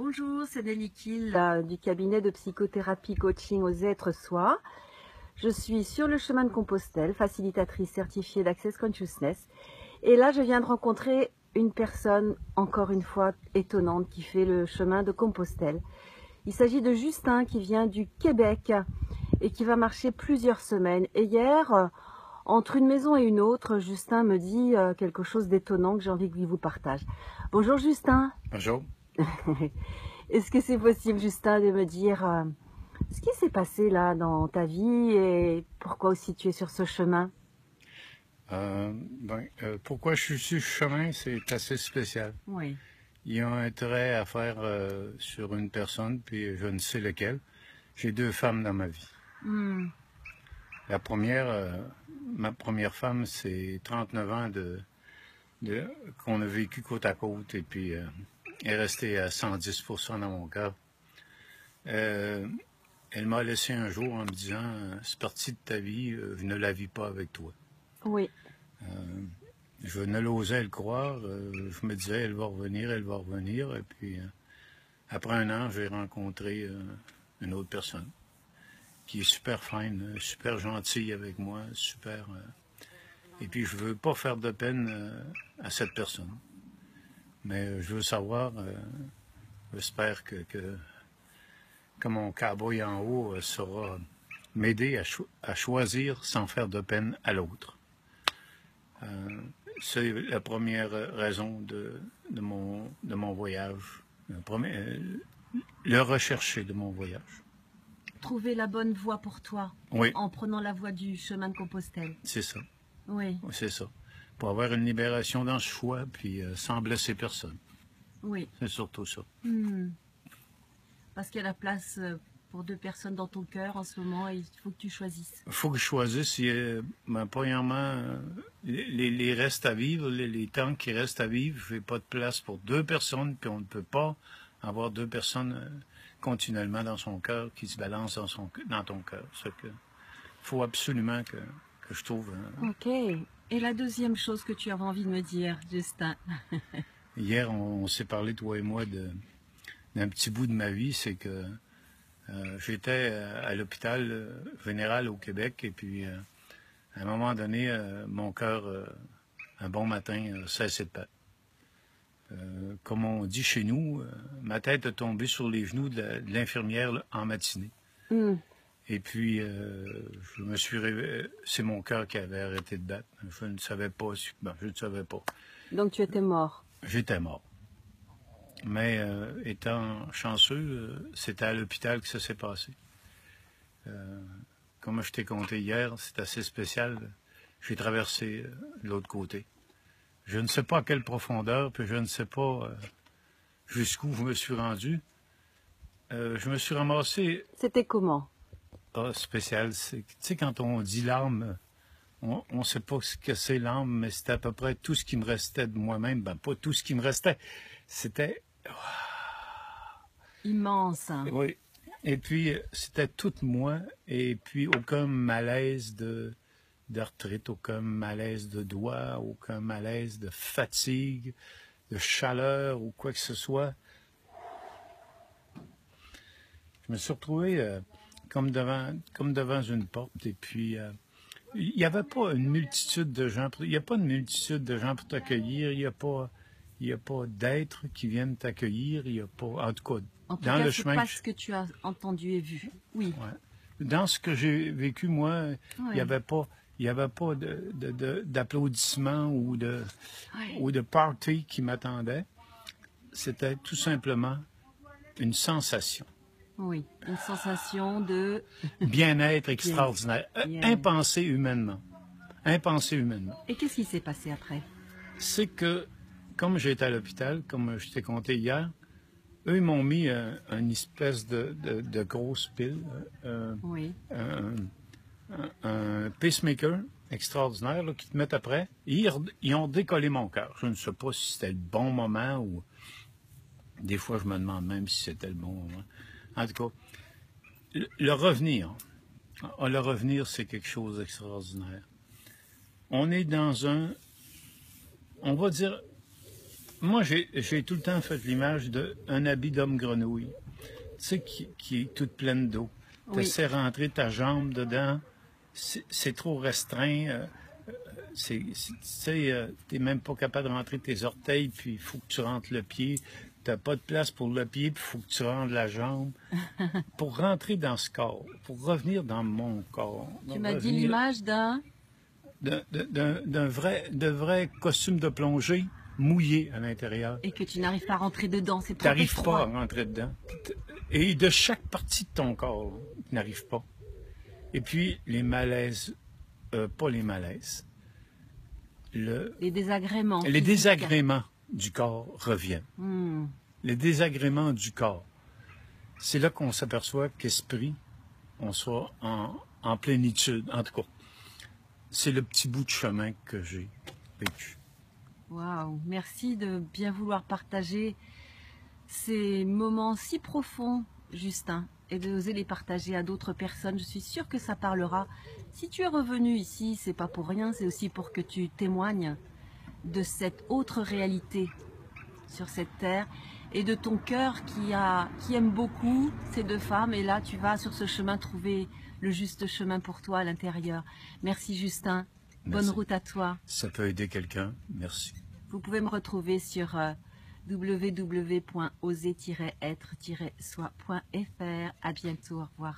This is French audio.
Bonjour, c'est Nelly Kiel Du cabinet de psychothérapie coaching aux êtres soi. Je suis sur le chemin de Compostelle, facilitatrice certifiée d'Access Consciousness. Et là, je viens de rencontrer une personne, encore une fois, étonnante, qui fait le chemin de Compostelle. Il s'agit de Justin, qui vient du Québec et qui va marcher plusieurs semaines. Et hier, entre une maison et une autre, Justin me dit quelque chose d'étonnant que j'ai envie qu'il vous partage. Bonjour Justin. Bonjour. Est-ce que c'est possible, Justin, de me dire ce qui s'est passé là dans ta vie et pourquoi aussi tu es sur ce chemin? Pourquoi je suis sur ce chemin, c'est assez spécial. Oui. Il y a un trait à faire sur une personne, puis je ne sais lequel. J'ai deux femmes dans ma vie. La première, ma première femme, c'est 39 ans qu'on a vécu côte à côte, et puis elle est restée à 110% dans mon cœur. Elle m'a laissé un jour en me disant « C'est parti de ta vie, je ne la vis pas avec toi. » Oui. Je ne l'osais le croire. Je me disais, elle va revenir. Et puis, après un an, j'ai rencontré une autre personne qui est super fine, super gentille avec moi, super... Et puis, je veux pas faire de peine à cette personne. Mais je veux savoir, j'espère que mon cowboy en haut saura m'aider à choisir sans faire de peine à l'autre. C'est la première raison de mon voyage, le rechercher de mon voyage. Trouver la bonne voie pour toi, Oui. En prenant la voie du chemin de Compostelle. C'est ça. Oui. C'est ça. Pour avoir une libération dans ce choix, puis sans blesser personne. Oui. C'est surtout ça. Parce qu'il y a la place pour deux personnes dans ton cœur en ce moment et il faut que tu choisisses. Il faut que je choisisse, premièrement, les restes à vivre, les temps qui restent à vivre. Je n'ai pas de place pour deux personnes, puis on ne peut pas avoir deux personnes continuellement dans son cœur qui se balancent dans ton cœur. Il faut absolument que je trouve... Ok. Et la deuxième chose que tu avais envie de me dire, Justin? Hier, on s'est parlé, toi et moi, d'un petit bout de ma vie, c'est que j'étais à l'hôpital général au Québec, et puis à un moment donné, mon cœur, un bon matin, cessait de battre. Comme on dit chez nous, ma tête est tombée sur les genoux de l'infirmière en matinée. Et puis, je me suis réveillé, c'est mon cœur qui avait arrêté de battre. Je ne savais pas. Je ne savais pas. Donc tu étais mort? J'étais mort. Mais étant chanceux, c'était à l'hôpital que ça s'est passé. Comme je t'ai conté hier, c'est assez spécial. J'ai traversé de l'autre côté. Je ne sais pas à quelle profondeur, puis je ne sais pas jusqu'où je me suis rendu. Je me suis ramassé... C'était comment? Spécial. Tu sais, quand on dit l'âme, on ne sait pas ce que c'est l'âme, mais c'était à peu près tout ce qui me restait de moi-même. Ben, pas tout ce qui me restait. C'était... Immense. Oui. Et puis, c'était tout moi, et puis aucun malaise d'arthrite, aucun malaise de doigts, aucun malaise de fatigue, de chaleur ou quoi que ce soit. Je me suis retrouvé comme devant une porte, et puis il n'y avait pas une multitude de gens, il n'y a pas une multitude de gens pour t'accueillir, il n'y a pas d'êtres qui viennent t'accueillir, il n'y a pas, en tout cas, dans le chemin. Pas ce que tu as entendu et vu. Oui. Ouais. Dans ce que j'ai vécu, moi, il n'y avait pas d'applaudissements ou de party qui m'attendait. C'était tout simplement une sensation. Oui, une sensation de... bien-être extraordinaire, impensé humainement. Impensé humainement. Et qu'est-ce qui s'est passé après? C'est que, comme j'étais à l'hôpital, comme je t'ai conté hier, eux, ils m'ont mis une espèce de grosse pile, un pacemaker extraordinaire là, qui te mettent après. Et ils ont décollé mon cœur. Je ne sais pas si c'était le bon moment ou... Des fois, je me demande même si c'était le bon moment. En tout cas, le revenir, c'est quelque chose d'extraordinaire. On est dans on va dire, Moi, j'ai tout le temps fait l'image d'un habit d'homme grenouille, tu sais, qui est toute pleine d'eau. Tu Oui. essaies de rentrer ta jambe dedans, c'est trop restreint. Tu sais, t'es même pas capable de rentrer tes orteils, puis il faut que tu rentres le pied. T'as pas de place pour le pied, puis il faut que tu rentres la jambe. Pour rentrer dans ce corps, pour revenir dans mon corps. Tu m'as dit l'image d'un... d'un vrai costume de plongée mouillé à l'intérieur. Et que tu n'arrives pas à rentrer dedans, c'est Tu trop n'arrives étroit. pas à rentrer dedans. Et de chaque partie de ton corps, tu n'arrives pas. Et puis, les malaises, pas les malaises, Les désagréments. les physiques. désagréments du corps reviennent. Hmm. Les désagréments du corps. C'est là qu'on s'aperçoit qu'esprit, on soit en plénitude. En tout cas, c'est le petit bout de chemin que j'ai vécu. Waouh, merci de bien vouloir partager ces moments si profonds, Justin, et d'oser les partager à d'autres personnes. Je suis sûre que ça parlera. Si tu es revenu ici, c'est pas pour rien, c'est aussi pour que tu témoignes de cette autre réalité sur cette terre et de ton cœur qui aime beaucoup ces deux femmes. Et là, tu vas sur ce chemin trouver le juste chemin pour toi à l'intérieur. Merci, Justin. Merci. Bonne route à toi. Ça peut aider quelqu'un. Merci. Vous pouvez me retrouver sur www.oser-être-soi.fr. À bientôt, au revoir.